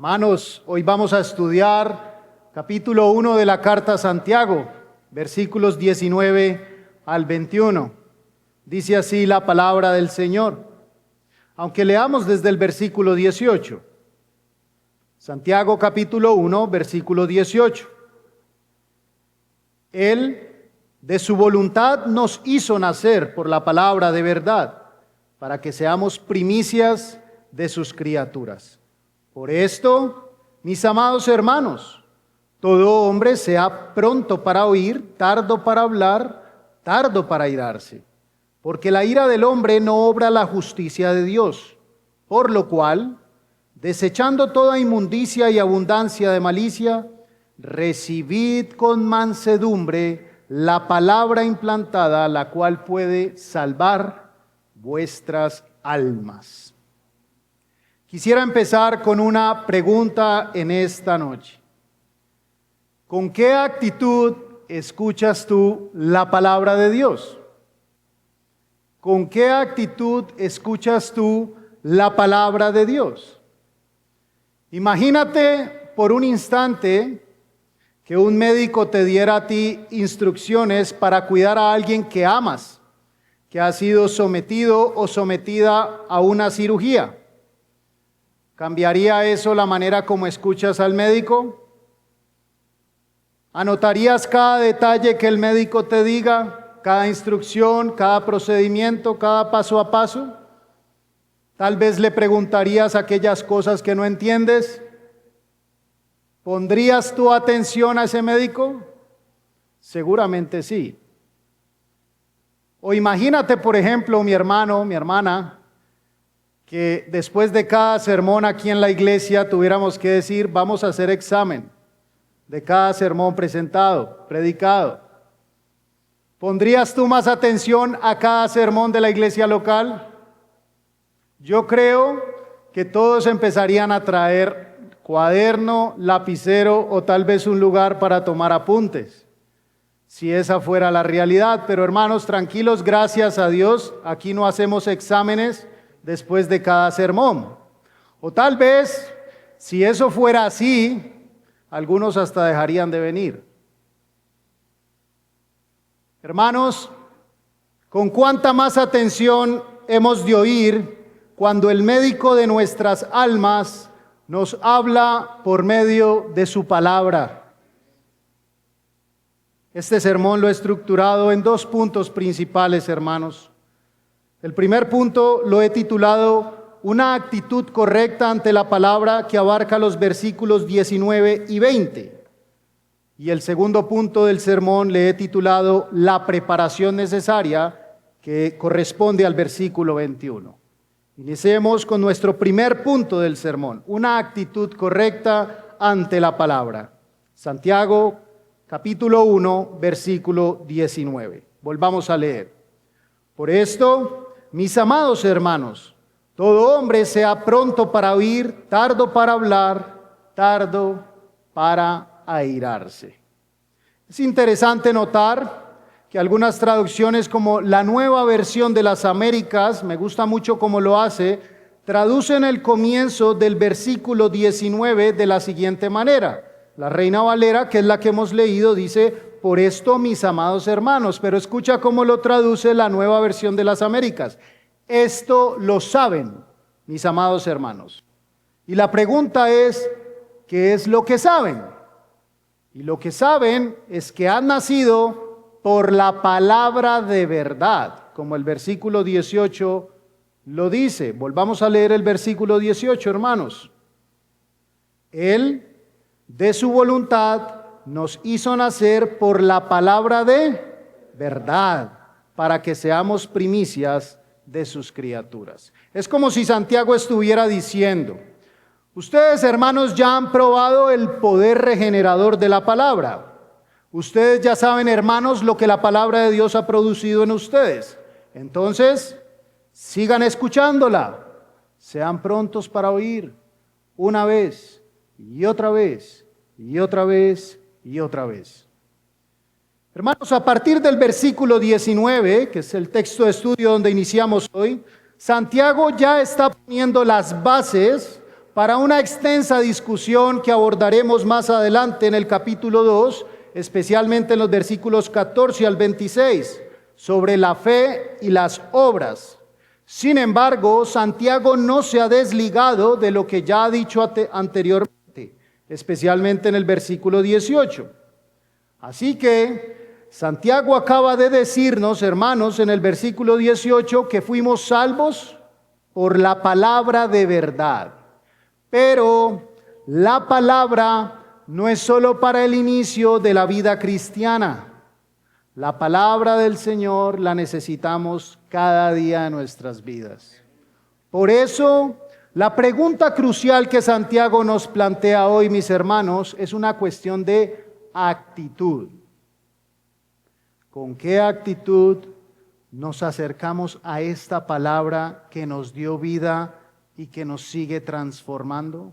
Hermanos, hoy vamos a estudiar capítulo 1 de la carta a Santiago, versículos 19 al 21. Dice así la palabra del Señor, aunque leamos desde el versículo 18. Santiago capítulo 1, versículo 18. Él, de su voluntad, nos hizo nacer por la palabra de verdad, para que seamos primicias de sus criaturas. Por esto, mis amados hermanos, todo hombre sea pronto para oír, tardo para hablar, tardo para airarse, porque la ira del hombre no obra la justicia de Dios, por lo cual, desechando toda inmundicia y abundancia de malicia, recibid con mansedumbre la palabra implantada, la cual puede salvar vuestras almas. Quisiera empezar con una pregunta en esta noche. ¿Con qué actitud escuchas tú la palabra de Dios? ¿Con qué actitud escuchas tú la palabra de Dios? Imagínate por un instante que un médico te diera a ti instrucciones para cuidar a alguien que amas, que ha sido sometido o sometida a una cirugía. ¿Cambiaría eso la manera como escuchas al médico? ¿Anotarías cada detalle que el médico te diga, cada instrucción, cada procedimiento, cada paso a paso? Tal vez le preguntarías aquellas cosas que no entiendes. ¿Pondrías tu atención a ese médico? Seguramente sí. O imagínate, por ejemplo, mi hermano, mi hermana, que después de cada sermón aquí en la iglesia tuviéramos que decir, vamos a hacer examen de cada sermón presentado, predicado. ¿Pondrías tú más atención a cada sermón de la iglesia local? Yo creo que todos empezarían a traer cuaderno, lapicero o tal vez un lugar para tomar apuntes, si esa fuera la realidad. Pero hermanos, tranquilos, gracias a Dios, aquí no hacemos exámenes después de cada sermón. O tal vez, si eso fuera así, algunos hasta dejarían de venir. Hermanos, ¿con cuánta más atención hemos de oír cuando el médico de nuestras almas nos habla por medio de su palabra? Este sermón lo he estructurado en 2 puntos principales, hermanos. El primer punto lo he titulado Una actitud correcta ante la palabra, que abarca los versículos 19 y 20. Y el segundo punto del sermón le he titulado La preparación necesaria, que corresponde al versículo 21. Iniciemos con nuestro primer punto del sermón, una actitud correcta ante la palabra. Santiago, capítulo 1, versículo 19. Volvamos a leer. Por esto, mis amados hermanos, todo hombre sea pronto para oír, tardo para hablar, tardo para airarse. Es interesante notar que algunas traducciones, como la Nueva Versión de las Américas, me gusta mucho cómo lo hace, traducen el comienzo del versículo 19 de la siguiente manera. La Reina Valera, que es la que hemos leído, dice, por esto, mis amados hermanos, pero escucha cómo lo traduce la Nueva Versión de las Américas. Esto lo saben, mis amados hermanos. Y la pregunta es, ¿qué es lo que saben? Y lo que saben es que han nacido por la palabra de verdad, como el versículo 18 lo dice. Volvamos a leer el versículo 18, hermanos. Él, de su voluntad, nos hizo nacer por la palabra de verdad, para que seamos primicias de sus criaturas. Es como si Santiago estuviera diciendo, ustedes, hermanos, ya han probado el poder regenerador de la palabra. Ustedes ya saben, hermanos, lo que la palabra de Dios ha producido en ustedes. Entonces, sigan escuchándola. Sean prontos para oír una vez y otra vez y otra vez y otra vez. Hermanos, a partir del versículo 19, que es el texto de estudio donde iniciamos hoy, Santiago ya está poniendo las bases para una extensa discusión que abordaremos más adelante en el capítulo 2, especialmente en los versículos 14 al 26, sobre la fe y las obras. Sin embargo, Santiago no se ha desligado de lo que ya ha dicho anteriormente, especialmente en el versículo 18. Así que Santiago acaba de decirnos, hermanos, en el versículo 18, que fuimos salvos por la palabra de verdad. Pero la palabra no es solo para el inicio de la vida cristiana. La palabra del Señor la necesitamos cada día de nuestras vidas. Por eso, la pregunta crucial que Santiago nos plantea hoy, mis hermanos, es una cuestión de actitud. ¿Con qué actitud nos acercamos a esta palabra que nos dio vida y que nos sigue transformando?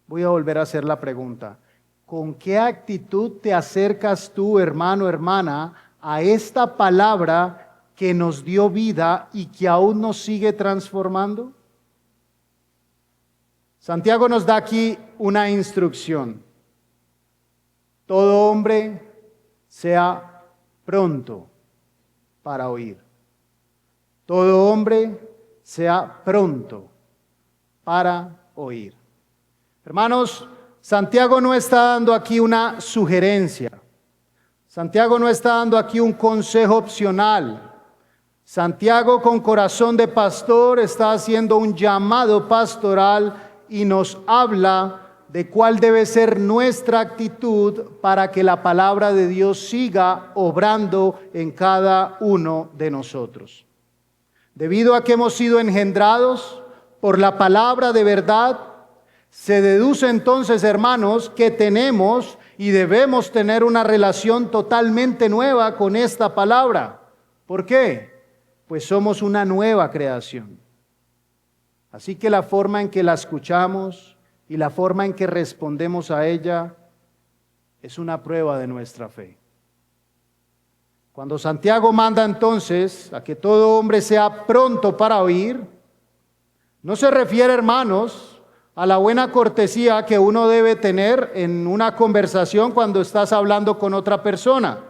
Voy a volver a hacer la pregunta. ¿Con qué actitud te acercas tú, hermano, hermana, a esta palabra que nos dio vida y que aún nos sigue transformando? Santiago nos da aquí una instrucción. Todo hombre sea pronto para oír. Todo hombre sea pronto para oír. Hermanos, Santiago no está dando aquí una sugerencia. Santiago no está dando aquí un consejo opcional. Santiago, con corazón de pastor, está haciendo un llamado pastoral y nos habla de cuál debe ser nuestra actitud para que la palabra de Dios siga obrando en cada uno de nosotros. Debido a que hemos sido engendrados por la palabra de verdad, se deduce entonces, hermanos, que tenemos y debemos tener una relación totalmente nueva con esta palabra. ¿Por qué? Pues somos una nueva creación. Así que la forma en que la escuchamos y la forma en que respondemos a ella es una prueba de nuestra fe. Cuando Santiago manda entonces a que todo hombre sea pronto para oír, no se refiere, hermanos, a la buena cortesía que uno debe tener en una conversación cuando estás hablando con otra persona.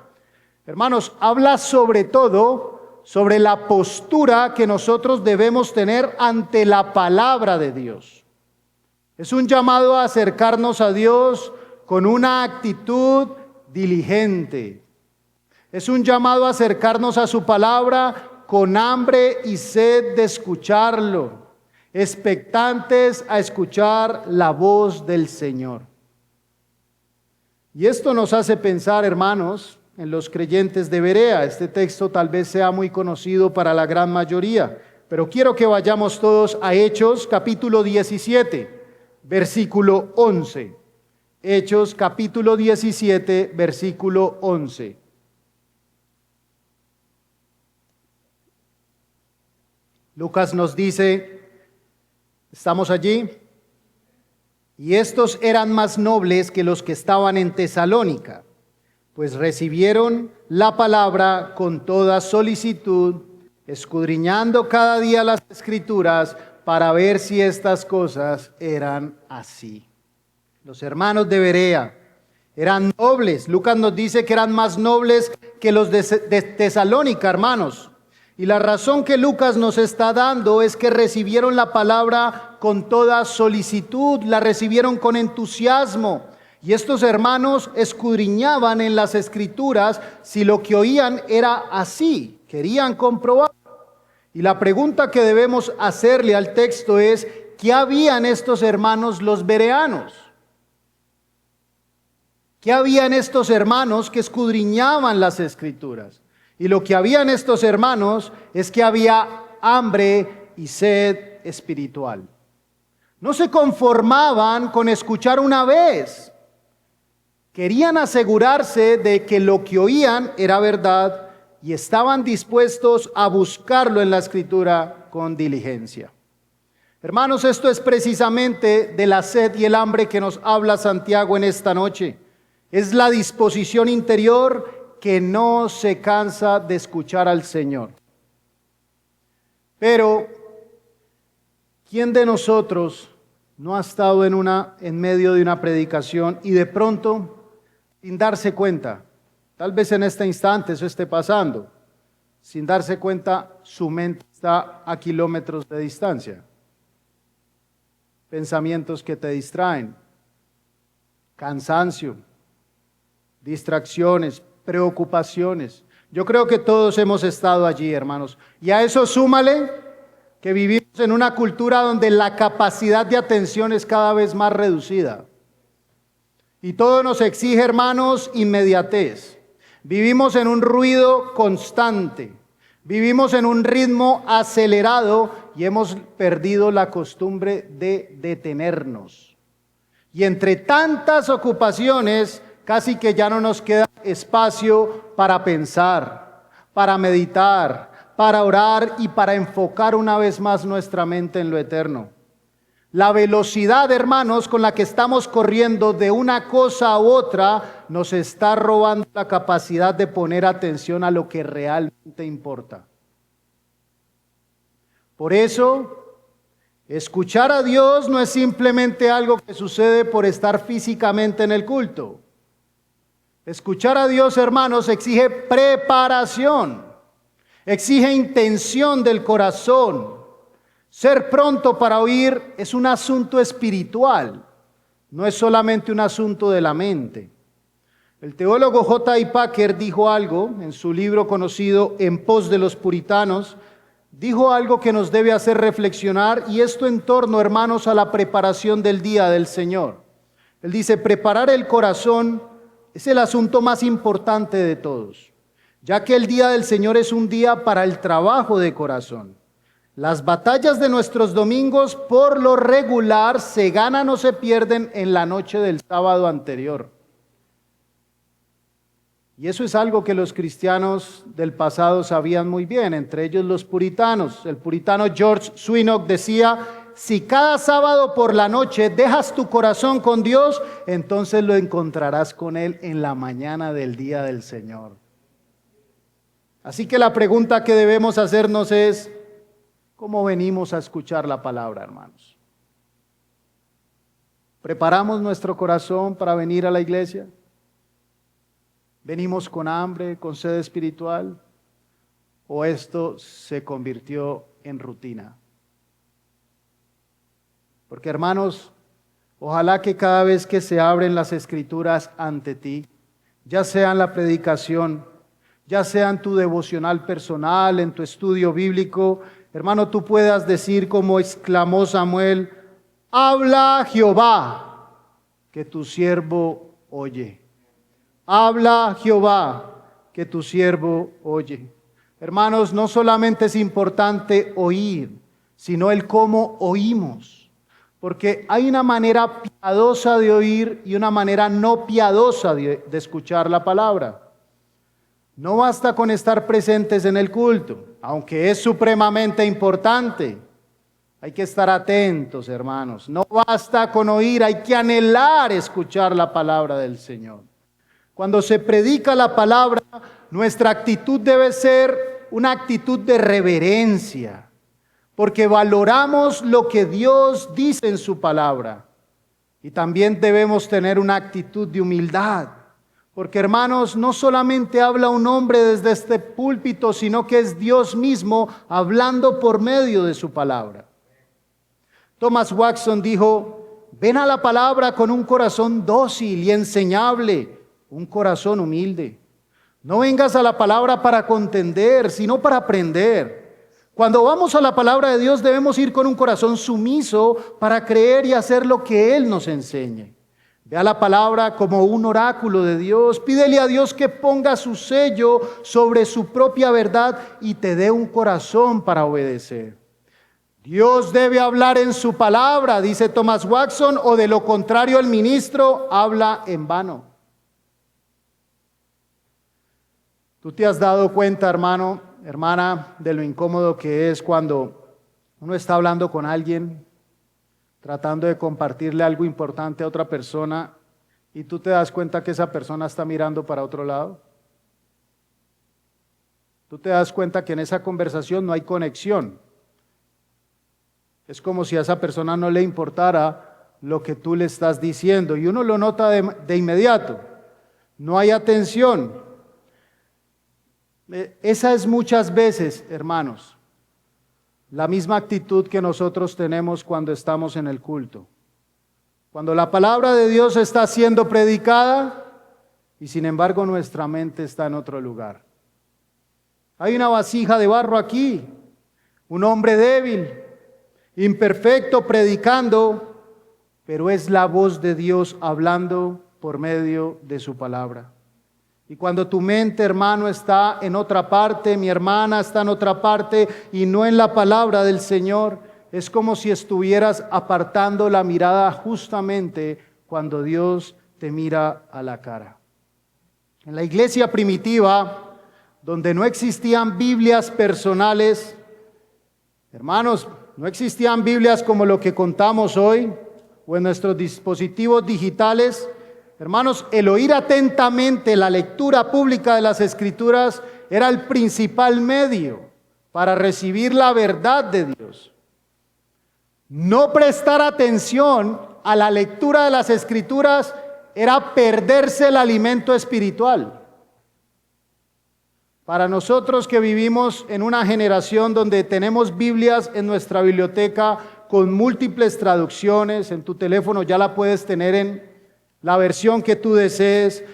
Hermanos, habla sobre todo sobre la postura que nosotros debemos tener ante la palabra de Dios. Es un llamado a acercarnos a Dios con una actitud diligente. Es un llamado a acercarnos a su palabra con hambre y sed de escucharlo, expectantes a escuchar la voz del Señor. Y esto nos hace pensar, hermanos, en los creyentes de Berea. Este texto tal vez sea muy conocido para la gran mayoría, pero quiero que vayamos todos a Hechos capítulo 17, versículo 11. Hechos capítulo 17, versículo 11. Lucas nos dice, ¿estamos allí? Y estos eran más nobles que los que estaban en Tesalónica, pues recibieron la palabra con toda solicitud, escudriñando cada día las Escrituras para ver si estas cosas eran así. Los hermanos de Berea eran nobles. Lucas nos dice que eran más nobles que los de Tesalónica, hermanos. Y la razón que Lucas nos está dando es que recibieron la palabra con toda solicitud, la recibieron con entusiasmo. Y estos hermanos escudriñaban en las Escrituras si lo que oían era así, querían comprobar. Y la pregunta que debemos hacerle al texto es, ¿qué habían estos hermanos los bereanos? ¿Qué habían estos hermanos que escudriñaban las Escrituras? Y lo que habían estos hermanos es que había hambre y sed espiritual. No se conformaban con escuchar una vez. Querían asegurarse de que lo que oían era verdad y estaban dispuestos a buscarlo en la Escritura con diligencia. Hermanos, esto es precisamente de la sed y el hambre que nos habla Santiago en esta noche. Es la disposición interior que no se cansa de escuchar al Señor. Pero, ¿quién de nosotros no ha estado en medio de una predicación y de pronto, sin darse cuenta, tal vez en este instante eso esté pasando, sin darse cuenta, su mente está a kilómetros de distancia? Pensamientos que te distraen, cansancio, distracciones, preocupaciones. Yo creo que todos hemos estado allí, hermanos. Y a eso súmale que vivimos en una cultura donde la capacidad de atención es cada vez más reducida. Y todo nos exige, hermanos, inmediatez. Vivimos en un ruido constante. Vivimos en un ritmo acelerado y hemos perdido la costumbre de detenernos. Y entre tantas ocupaciones, casi que ya no nos queda espacio para pensar, para meditar, para orar y para enfocar una vez más nuestra mente en lo eterno. La velocidad, hermanos, con la que estamos corriendo de una cosa a otra, nos está robando la capacidad de poner atención a lo que realmente importa. Por eso, escuchar a Dios no es simplemente algo que sucede por estar físicamente en el culto. Escuchar a Dios, hermanos, exige preparación, exige intención del corazón. Ser pronto para oír es un asunto espiritual, no es solamente un asunto de la mente. El teólogo J.I. Packer dijo algo en su libro conocido En pos de los puritanos, dijo algo que nos debe hacer reflexionar, y esto en torno, hermanos, a la preparación del día del Señor. Él dice: preparar el corazón es el asunto más importante de todos, ya que el día del Señor es un día para el trabajo de corazón. Las batallas de nuestros domingos por lo regular se ganan o se pierden en la noche del sábado anterior. Y eso es algo que los cristianos del pasado sabían muy bien, entre ellos los puritanos. El puritano George Swinnock decía: si cada sábado por la noche dejas tu corazón con Dios, entonces lo encontrarás con Él en la mañana del día del Señor. Así que la pregunta que debemos hacernos es: ¿cómo venimos a escuchar la palabra, hermanos? ¿Preparamos nuestro corazón para venir a la iglesia? ¿Venimos con hambre, con sed espiritual? ¿O esto se convirtió en rutina? Porque, hermanos, ojalá que cada vez que se abren las Escrituras ante ti, ya sea en la predicación, ya sea en tu devocional personal, en tu estudio bíblico, hermano, tú puedas decir como exclamó Samuel: habla Jehová, que tu siervo oye. Habla Jehová, que tu siervo oye. Hermanos, no solamente es importante oír, sino el cómo oímos. Porque hay una manera piadosa de oír y una manera no piadosa de escuchar la palabra. No basta con estar presentes en el culto, aunque es supremamente importante. Hay que estar atentos, hermanos. No basta con oír, hay que anhelar escuchar la palabra del Señor. Cuando se predica la palabra, nuestra actitud debe ser una actitud de reverencia, porque valoramos lo que Dios dice en su palabra. Y también debemos tener una actitud de humildad, porque, hermanos, no solamente habla un hombre desde este púlpito, sino que es Dios mismo hablando por medio de su palabra. Thomas Watson dijo: ven a la palabra con un corazón dócil y enseñable, un corazón humilde. No vengas a la palabra para contender, sino para aprender. Cuando vamos a la palabra de Dios debemos ir con un corazón sumiso para creer y hacer lo que Él nos enseñe. Ve a la palabra como un oráculo de Dios. Pídele a Dios que ponga su sello sobre su propia verdad y te dé un corazón para obedecer. Dios debe hablar en su palabra, dice Thomas Watson, o de lo contrario el ministro habla en vano. ¿Tú te has dado cuenta, hermano, hermana, de lo incómodo que es cuando uno está hablando con alguien, tratando de compartirle algo importante a otra persona, y tú te das cuenta que esa persona está mirando para otro lado? Tú te das cuenta que en esa conversación no hay conexión. Es como si a esa persona no le importara lo que tú le estás diciendo. Y uno lo nota de inmediato. No hay atención. Esa es muchas veces, hermanos, la misma actitud que nosotros tenemos cuando estamos en el culto. Cuando la palabra de Dios está siendo predicada y sin embargo nuestra mente está en otro lugar. Hay una vasija de barro aquí, un hombre débil, imperfecto, predicando, pero es la voz de Dios hablando por medio de su palabra. Y cuando tu mente, hermano, está en otra parte, mi hermana está en otra parte y no en la palabra del Señor, es como si estuvieras apartando la mirada justamente cuando Dios te mira a la cara. En la iglesia primitiva, donde no existían Biblias personales, hermanos, no existían Biblias como lo que contamos hoy o en nuestros dispositivos digitales. Hermanos, el oír atentamente la lectura pública de las Escrituras era el principal medio para recibir la verdad de Dios. No prestar atención a la lectura de las Escrituras era perderse el alimento espiritual. Para nosotros que vivimos en una generación donde tenemos Biblias en nuestra biblioteca con múltiples traducciones, en tu teléfono ya la puedes tener en la versión que tú desees,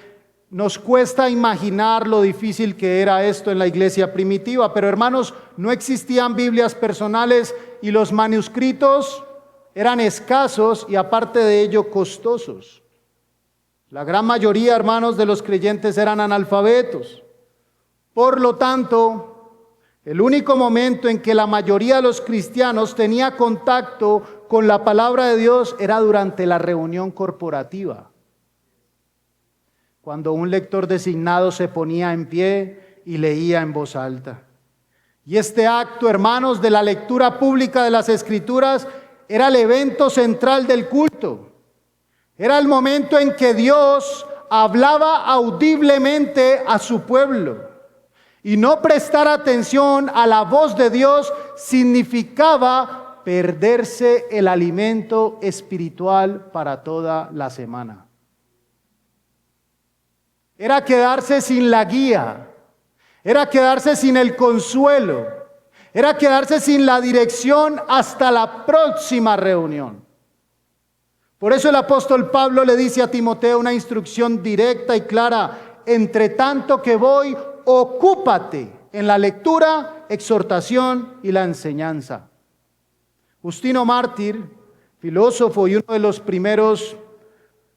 nos cuesta imaginar lo difícil que era esto en la iglesia primitiva, pero hermanos, no existían Biblias personales y los manuscritos eran escasos y aparte de ello costosos. La gran mayoría, hermanos, de los creyentes eran analfabetos. Por lo tanto, el único momento en que la mayoría de los cristianos tenía contacto con la palabra de Dios era durante la reunión corporativa, cuando un lector designado se ponía en pie y leía en voz alta. Y este acto, hermanos, de la lectura pública de las Escrituras era el evento central del culto. Era el momento en que Dios hablaba audiblemente a su pueblo. Y no prestar atención a la voz de Dios significaba perderse el alimento espiritual para toda la semana. Era quedarse sin la guía, era quedarse sin el consuelo, era quedarse sin la dirección hasta la próxima reunión. Por eso el apóstol Pablo le dice a Timoteo una instrucción directa y clara: entre tanto que voy, ocúpate en la lectura, exhortación y la enseñanza. Justino Mártir, filósofo y uno de los primeros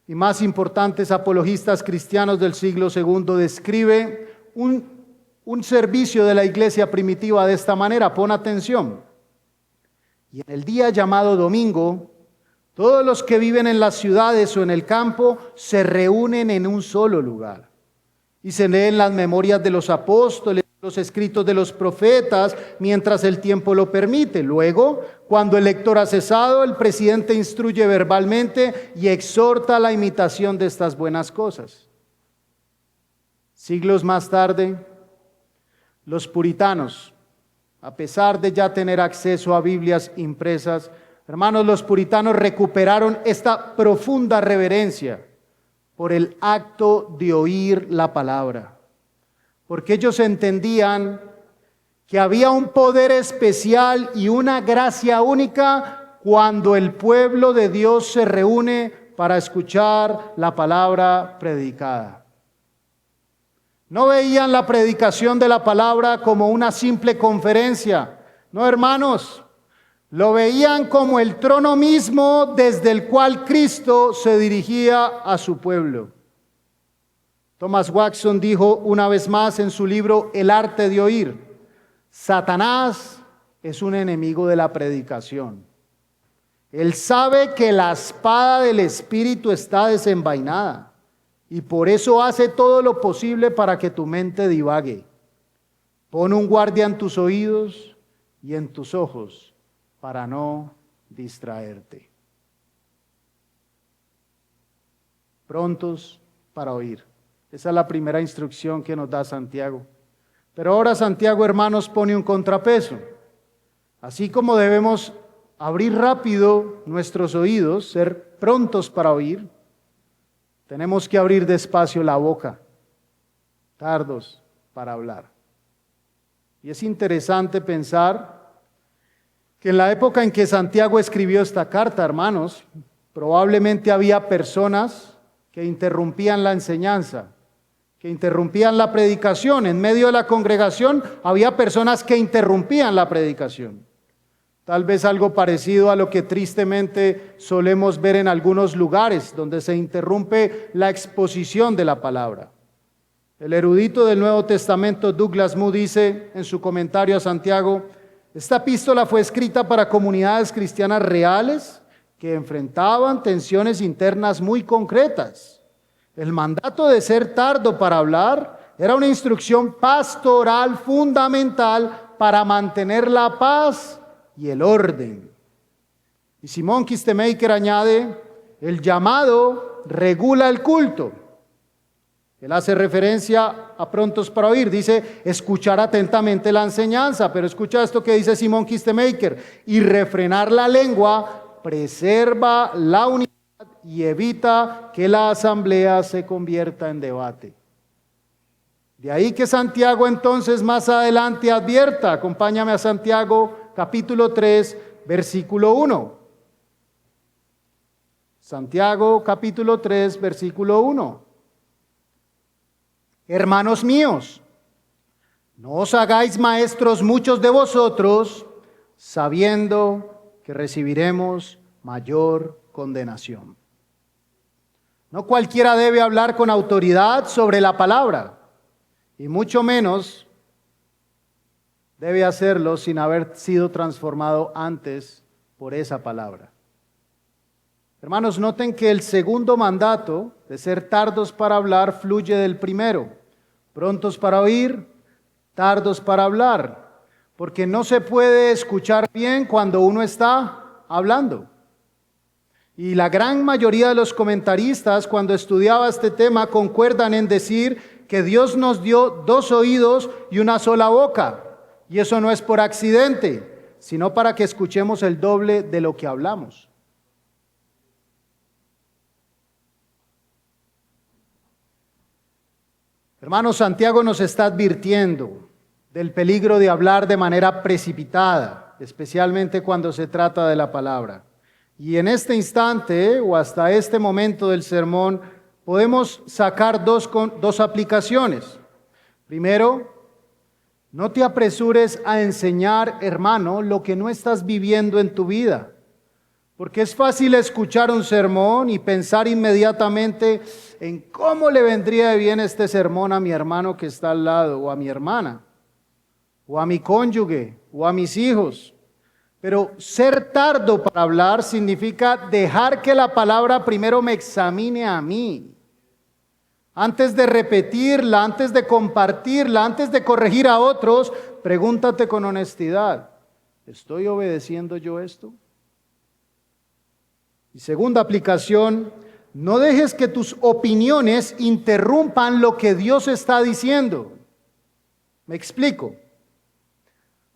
y más importantes apologistas cristianos del siglo II, describe un servicio de la iglesia primitiva de esta manera. Pon atención. Y en el día llamado domingo, todos los que viven en las ciudades o en el campo se reúnen en un solo lugar. Y se leen las memorias de los apóstoles, los escritos de los profetas, mientras el tiempo lo permite. Luego, cuando el lector ha cesado, el presidente instruye verbalmente y exhorta a la imitación de estas buenas cosas. Siglos más tarde, los puritanos, a pesar de ya tener acceso a Biblias impresas, hermanos, los puritanos recuperaron esta profunda reverencia por el acto de oír la palabra, porque ellos entendían que había un poder especial y una gracia única cuando el pueblo de Dios se reúne para escuchar la palabra predicada. No veían la predicación de la palabra como una simple conferencia, no, hermanos. Lo veían como el trono mismo desde el cual Cristo se dirigía a su pueblo. Thomas Watson dijo una vez más en su libro El arte de oír: Satanás es un enemigo de la predicación. Él sabe que la espada del Espíritu está desenvainada y por eso hace todo lo posible para que tu mente divague. Pon un guardia en tus oídos y en tus ojos, para no distraerte. Prontos para oír. Esa es la primera instrucción que nos da Santiago. Pero ahora Santiago, hermanos, pone un contrapeso. Así como debemos abrir rápido nuestros oídos, ser prontos para oír, tenemos que abrir despacio la boca, tardos para hablar. Y es interesante pensar que en la época en que Santiago escribió esta carta, hermanos, probablemente había personas que interrumpían la enseñanza, que interrumpían la predicación. En medio de la congregación había personas que interrumpían la predicación. Tal vez algo parecido a lo que tristemente solemos ver en algunos lugares, donde se interrumpe la exposición de la palabra. El erudito del Nuevo Testamento, Douglas Moo, dice en su comentario a Santiago: esta epístola fue escrita para comunidades cristianas reales que enfrentaban tensiones internas muy concretas. El mandato de ser tardo para hablar era una instrucción pastoral fundamental para mantener la paz y el orden. Y Simon Kistemaker añade: el llamado regula el culto. Él hace referencia a prontos para oír, dice escuchar atentamente la enseñanza, pero escucha esto que dice Simon Kistemaker: y refrenar la lengua preserva la unidad y evita que la asamblea se convierta en debate. De ahí que Santiago entonces más adelante advierta, acompáñame a Santiago capítulo 3, versículo 1. Santiago capítulo 3, versículo 1. Hermanos míos, no os hagáis maestros muchos de vosotros, sabiendo que recibiremos mayor condenación. No cualquiera debe hablar con autoridad sobre la palabra, y mucho menos debe hacerlo sin haber sido transformado antes por esa palabra. Hermanos, noten que el segundo mandato de ser tardos para hablar fluye del primero: prontos para oír, tardos para hablar, porque no se puede escuchar bien cuando uno está hablando. Y la gran mayoría de los comentaristas, cuando estudiaba este tema, concuerdan en decir que Dios nos dio dos oídos y una sola boca. Y eso no es por accidente, sino para que escuchemos el doble de lo que hablamos. Hermanos, Santiago nos está advirtiendo del peligro de hablar de manera precipitada, especialmente cuando se trata de la palabra. Y en este instante, o hasta este momento del sermón, podemos sacar dos aplicaciones. Primero, no te apresures a enseñar, hermano, lo que no estás viviendo en tu vida. Porque es fácil escuchar un sermón y pensar inmediatamente en cómo le vendría de bien este sermón a mi hermano que está al lado, o a mi hermana, o a mi cónyuge, o a mis hijos. Pero ser tardo para hablar significa dejar que la palabra primero me examine a mí. Antes de repetirla, antes de compartirla, antes de corregir a otros, pregúntate con honestidad: ¿estoy obedeciendo yo esto? Y segunda aplicación, no dejes que tus opiniones interrumpan lo que Dios está diciendo. Me explico.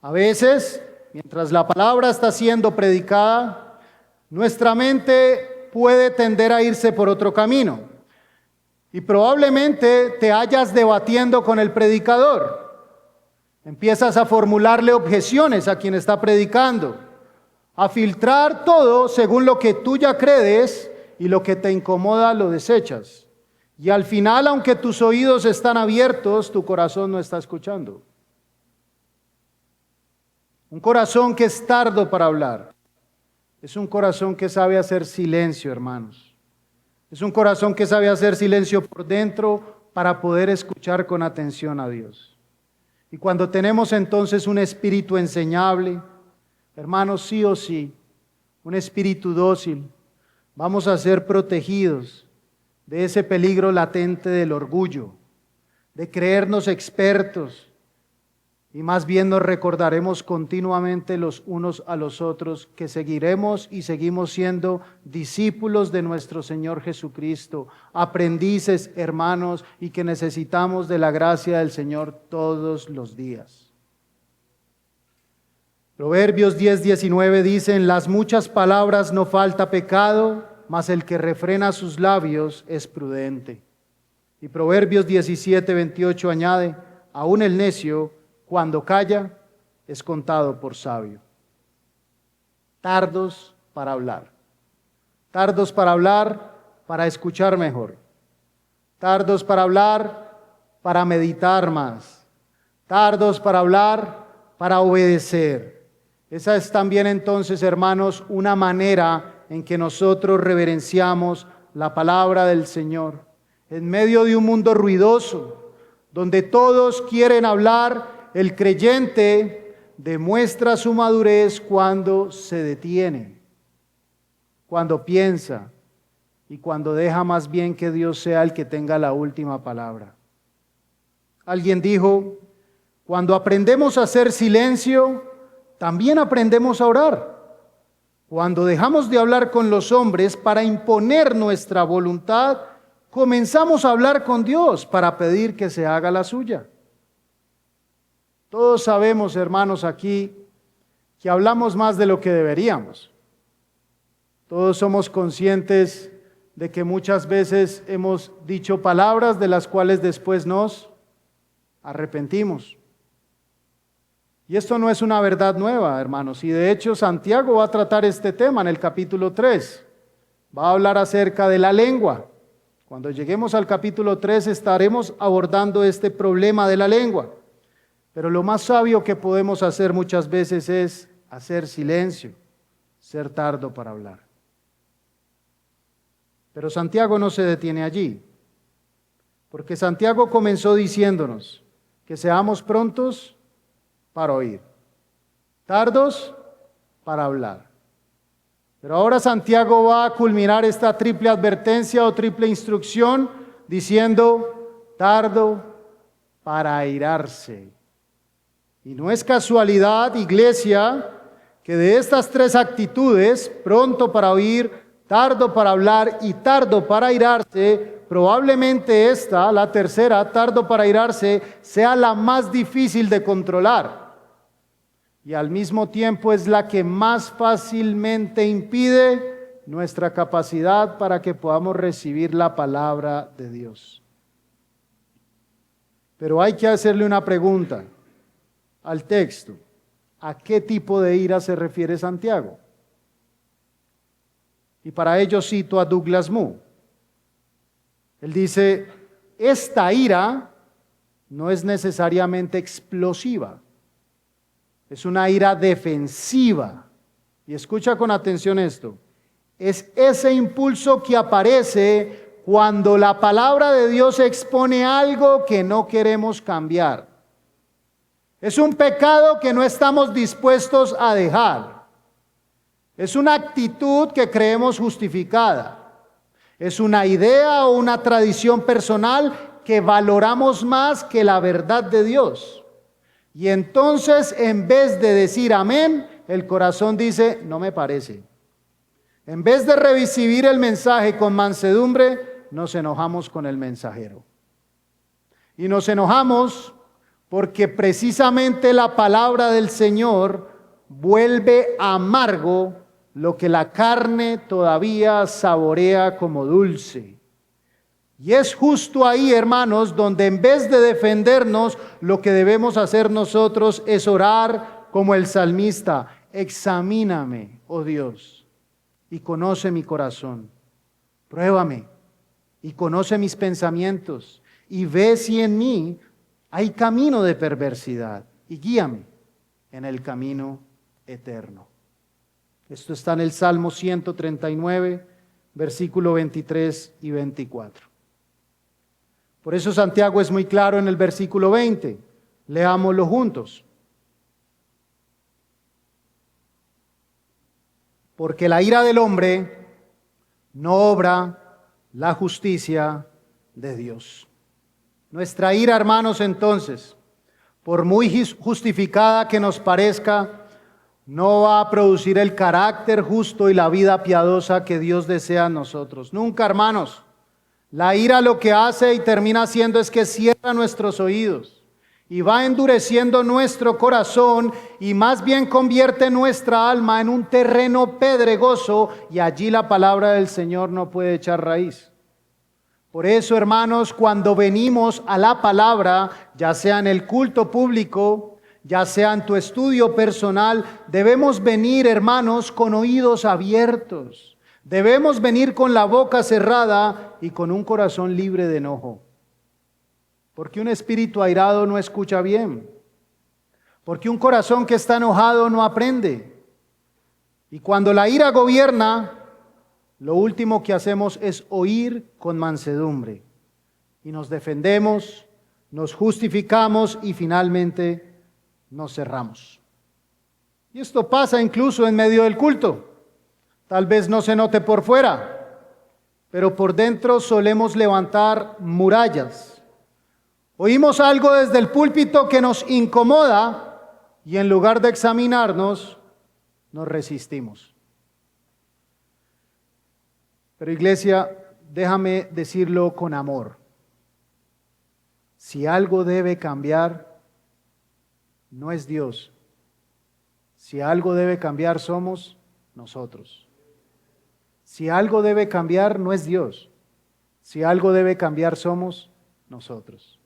A veces, mientras la palabra está siendo predicada, nuestra mente puede tender a irse por otro camino. Y probablemente te hallas debatiendo con el predicador. Empiezas a formularle objeciones a quien está predicando, a filtrar todo según lo que tú ya crees, y lo que te incomoda lo desechas. Y al final, aunque tus oídos están abiertos, tu corazón no está escuchando. Un corazón que es tardo para hablar es un corazón que sabe hacer silencio, hermanos. Es un corazón que sabe hacer silencio por dentro para poder escuchar con atención a Dios. Y cuando tenemos entonces un espíritu enseñable, hermanos, sí o sí, un espíritu dócil, vamos a ser protegidos de ese peligro latente del orgullo, de creernos expertos, y más bien nos recordaremos continuamente los unos a los otros que seguiremos y seguimos siendo discípulos de nuestro Señor Jesucristo, aprendices, hermanos, y que necesitamos de la gracia del Señor todos los días. Proverbios 10:19 dice: en las muchas palabras no falta pecado, mas el que refrena sus labios es prudente. Y Proverbios 17:28 añade: aún el necio, cuando calla, es contado por sabio. Tardos para hablar. Tardos para hablar, para escuchar mejor. Tardos para hablar, para meditar más. Tardos para hablar, para obedecer. Esa es también entonces, hermanos, una manera en que nosotros reverenciamos la palabra del Señor. En medio de un mundo ruidoso, donde todos quieren hablar, el creyente demuestra su madurez cuando se detiene, cuando piensa y cuando deja más bien que Dios sea el que tenga la última palabra. Alguien dijo: cuando aprendemos a hacer silencio, también aprendemos a orar. Cuando dejamos de hablar con los hombres para imponer nuestra voluntad, comenzamos a hablar con Dios para pedir que se haga la suya. Todos sabemos, hermanos, aquí que hablamos más de lo que deberíamos. Todos somos conscientes de que muchas veces hemos dicho palabras de las cuales después nos arrepentimos. Y esto no es una verdad nueva, hermanos, y de hecho Santiago va a tratar este tema en el capítulo 3. Va a hablar acerca de la lengua. Cuando lleguemos al capítulo 3 estaremos abordando este problema de la lengua. Pero lo más sabio que podemos hacer muchas veces es hacer silencio, ser tardo para hablar. Pero Santiago no se detiene allí, porque Santiago comenzó diciéndonos que seamos prontos para oír, tardos para hablar. Pero ahora Santiago va a culminar esta triple advertencia o triple instrucción diciendo: tardo para airarse. Y no es casualidad, iglesia, que de estas tres actitudes, pronto para oír, tardo para hablar y tardo para airarse, probablemente esta, la tercera, tardo para airarse, sea la más difícil de controlar. Y al mismo tiempo es la que más fácilmente impide nuestra capacidad para que podamos recibir la palabra de Dios. Pero hay que hacerle una pregunta al texto: ¿a qué tipo de ira se refiere Santiago? Y para ello cito a Douglas Moo. Él dice: esta ira no es necesariamente explosiva, es una ira defensiva. Y escucha con atención esto: es ese impulso que aparece cuando la palabra de Dios expone algo que no queremos cambiar. Es un pecado que no estamos dispuestos a dejar. Es una actitud que creemos justificada. Es una idea o una tradición personal que valoramos más que la verdad de Dios. Y entonces, en vez de decir amén, el corazón dice: no me parece. En vez de recibir el mensaje con mansedumbre, nos enojamos con el mensajero. Y nos enojamos porque precisamente la palabra del Señor vuelve amargo lo que la carne todavía saborea como dulce. Y es justo ahí, hermanos, donde en vez de defendernos, lo que debemos hacer nosotros es orar como el salmista: examíname, oh Dios, y conoce mi corazón. Pruébame y conoce mis pensamientos, y ve si en mí hay camino de perversidad, y guíame en el camino eterno. Esto está en el Salmo 139, versículo 23 y 24. Por eso Santiago es muy claro en el versículo 20. Leámoslo juntos. Porque la ira del hombre no obra la justicia de Dios. Nuestra ira, hermanos, entonces, por muy justificada que nos parezca, no va a producir el carácter justo y la vida piadosa que Dios desea en nosotros. Nunca, hermanos. La ira lo que hace y termina haciendo es que cierra nuestros oídos y va endureciendo nuestro corazón y más bien convierte nuestra alma en un terreno pedregoso y allí la palabra del Señor no puede echar raíz. Por eso, hermanos, cuando venimos a la palabra, ya sea en el culto público, ya sea en tu estudio personal, debemos venir, hermanos, con oídos abiertos. Debemos venir con la boca cerrada y con un corazón libre de enojo. Porque un espíritu airado no escucha bien. Porque un corazón que está enojado no aprende. Y cuando la ira gobierna, lo último que hacemos es oír con mansedumbre. Y nos defendemos, nos justificamos y finalmente nos cerramos. Y esto pasa incluso en medio del culto. Tal vez no se note por fuera, pero por dentro solemos levantar murallas. Oímos algo desde el púlpito que nos incomoda y en lugar de examinarnos, nos resistimos. Pero iglesia, déjame decirlo con amor. Si algo debe cambiar, no es Dios. Si algo debe cambiar, somos nosotros. Si algo debe cambiar, no es Dios. Si algo debe cambiar, somos nosotros.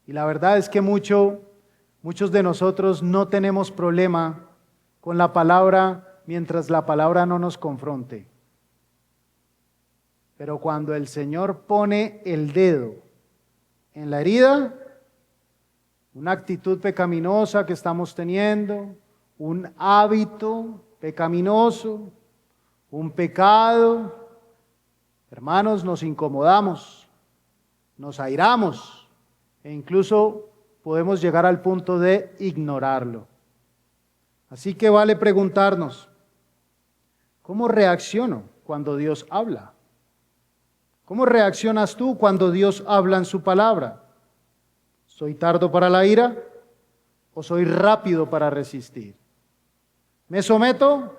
Y la verdad es que muchos de nosotros no tenemos problema con la palabra mientras la palabra no nos confronte. Pero cuando el Señor pone el dedo en la herida, una actitud pecaminosa que estamos teniendo, un hábito pecaminoso, un pecado, hermanos, nos incomodamos, nos airamos e incluso podemos llegar al punto de ignorarlo. Así que vale preguntarnos, ¿cómo reacciono cuando Dios habla? ¿Cómo reaccionas tú cuando Dios habla en su palabra? ¿Soy tardo para la ira o soy rápido para resistir? ¿Me someto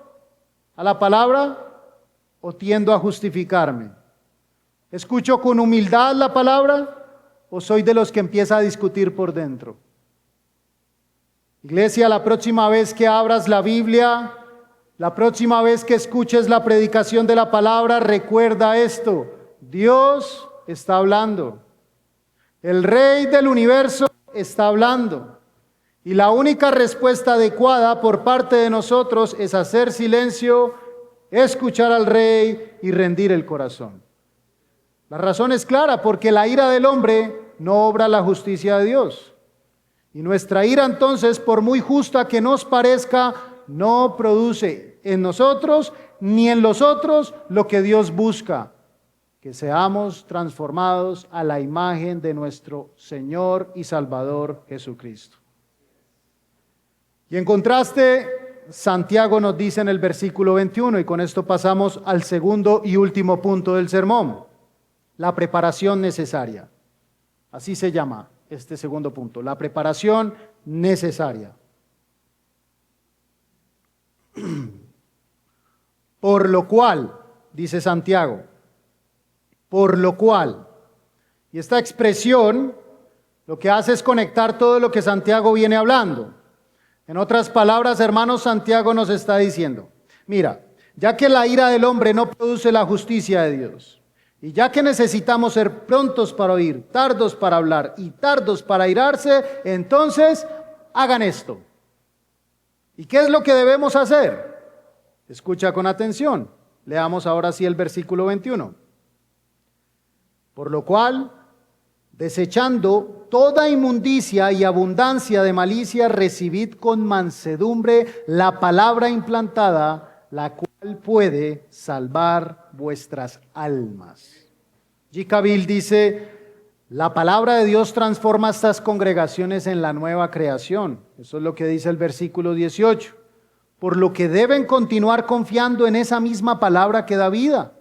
a la palabra o tiendo a justificarme? ¿Escucho con humildad la palabra o soy de los que empieza a discutir por dentro? Iglesia, la próxima vez que abras la Biblia, la próxima vez que escuches la predicación de la palabra, recuerda esto: Dios está hablando. El Rey del universo está hablando. Y la única respuesta adecuada por parte de nosotros es hacer silencio, escuchar al Rey y rendir el corazón. La razón es clara, porque la ira del hombre no obra la justicia de Dios. Y nuestra ira entonces, por muy justa que nos parezca, no produce en nosotros ni en los otros lo que Dios busca: que seamos transformados a la imagen de nuestro Señor y Salvador Jesucristo. Y en contraste, Santiago nos dice en el versículo 21, y con esto pasamos al segundo y último punto del sermón: la preparación necesaria. Así se llama este segundo punto, la preparación necesaria. Por lo cual, dice Santiago, por lo cual. Y esta expresión lo que hace es conectar todo lo que Santiago viene hablando. En otras palabras, hermanos, Santiago nos está diciendo: mira, ya que la ira del hombre no produce la justicia de Dios, y ya que necesitamos ser prontos para oír, tardos para hablar y tardos para airarse, entonces hagan esto. ¿Y qué es lo que debemos hacer? Escucha con atención. Leamos ahora sí el versículo 21. Por lo cual, desechando toda inmundicia y abundancia de malicia, recibid con mansedumbre la palabra implantada, la cual puede salvar vuestras almas. G. Cavill dice: la palabra de Dios transforma estas congregaciones en la nueva creación. Eso es lo que dice el versículo 18. Por lo que deben continuar confiando en esa misma palabra que da vida.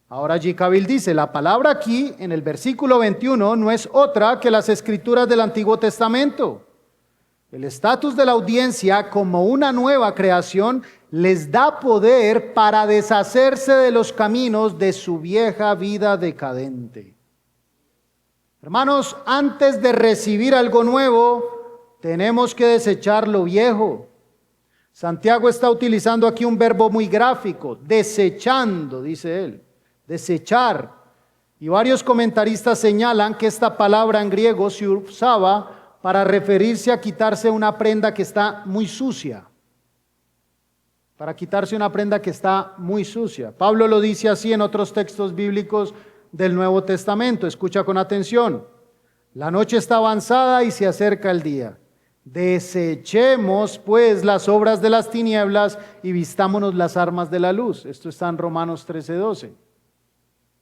Ahora G. Cavill dice: la palabra aquí, en el versículo 21, no es otra que las escrituras del Antiguo Testamento. El estatus de la audiencia como una nueva creación les da poder para deshacerse de los caminos de su vieja vida decadente. Hermanos, antes de recibir algo nuevo, tenemos que desechar lo viejo. Santiago está utilizando aquí un verbo muy gráfico, desechando, dice él, desechar. Y varios comentaristas señalan que esta palabra en griego se usaba para referirse a quitarse una prenda que está muy sucia. Para quitarse una prenda que está muy sucia. Pablo lo dice así en otros textos bíblicos del Nuevo Testamento. Escucha con atención. La noche está avanzada y se acerca el día. Desechemos pues las obras de las tinieblas y vistámonos las armas de la luz. Esto está en Romanos 13:12.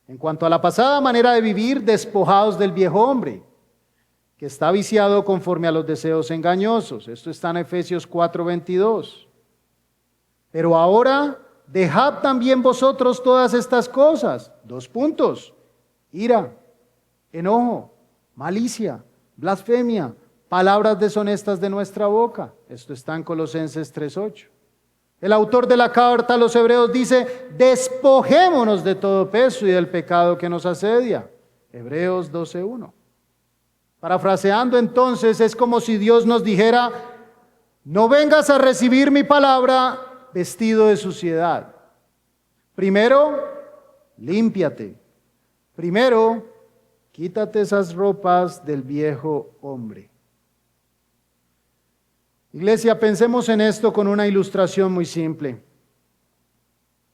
En cuanto a la pasada manera de vivir, despojados del viejo hombre, que está viciado conforme a los deseos engañosos. Esto está en Efesios 4:22. Pero ahora dejad también vosotros todas estas cosas. 2 puntos. Ira, enojo, malicia, blasfemia, palabras deshonestas de nuestra boca. Esto está en Colosenses 3:8. El autor de la carta a los Hebreos dice, despojémonos de todo peso y del pecado que nos asedia. Hebreos 12:1. Parafraseando entonces, es como si Dios nos dijera, no vengas a recibir mi palabra vestido de suciedad. Primero, límpiate. Primero, quítate esas ropas del viejo hombre. Iglesia, pensemos en esto con una ilustración muy simple.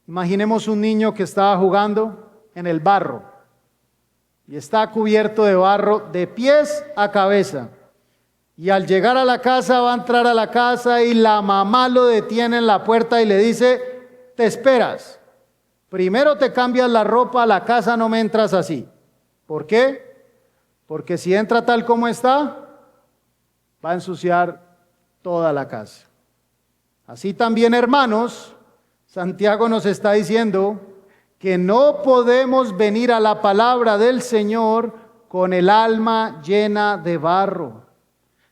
Imaginemos un niño que está jugando en el barro y está cubierto de barro de pies a cabeza. Y al llegar a la casa, va a entrar a la casa y la mamá lo detiene en la puerta y le dice, te esperas. Primero te cambias la ropa, a la casa no me entras así. ¿Por qué? Porque si entra tal como está, va a ensuciar toda la casa. Así también, hermanos, Santiago nos está diciendo que no podemos venir a la palabra del Señor con el alma llena de barro.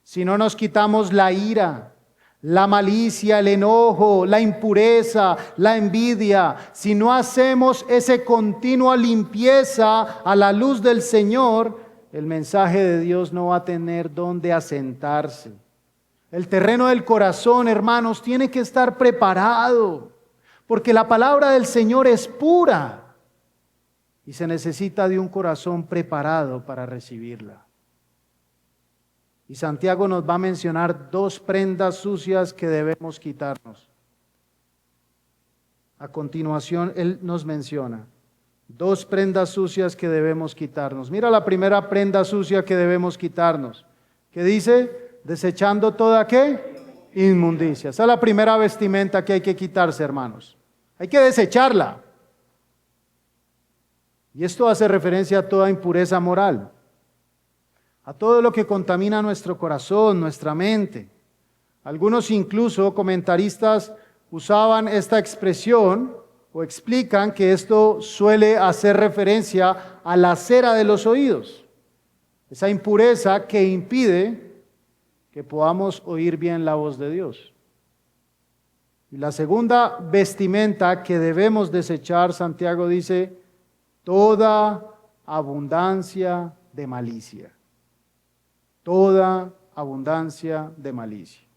Si no nos quitamos la ira, la malicia, el enojo, la impureza, la envidia, si no hacemos esa continua limpieza a la luz del Señor, el mensaje de Dios no va a tener dónde asentarse. El terreno del corazón, hermanos, tiene que estar preparado, porque la palabra del Señor es pura y se necesita de un corazón preparado para recibirla. Y Santiago nos va a mencionar 2 prendas sucias que debemos quitarnos. A continuación, él nos menciona 2 prendas sucias que debemos quitarnos. Mira la primera prenda sucia que debemos quitarnos, que dice, desechando toda ¿qué? Inmundicia. Esa es la primera vestimenta que hay que quitarse, hermanos. Hay que desecharla. Y esto hace referencia a toda impureza moral, a todo lo que contamina nuestro corazón, nuestra mente. Algunos incluso comentaristas usaban esta expresión o explican que esto suele hacer referencia a la cera de los oídos, esa impureza que impide que podamos oír bien la voz de Dios. Y la segunda vestimenta que debemos desechar, Santiago dice, toda abundancia de malicia. Toda abundancia de malicia.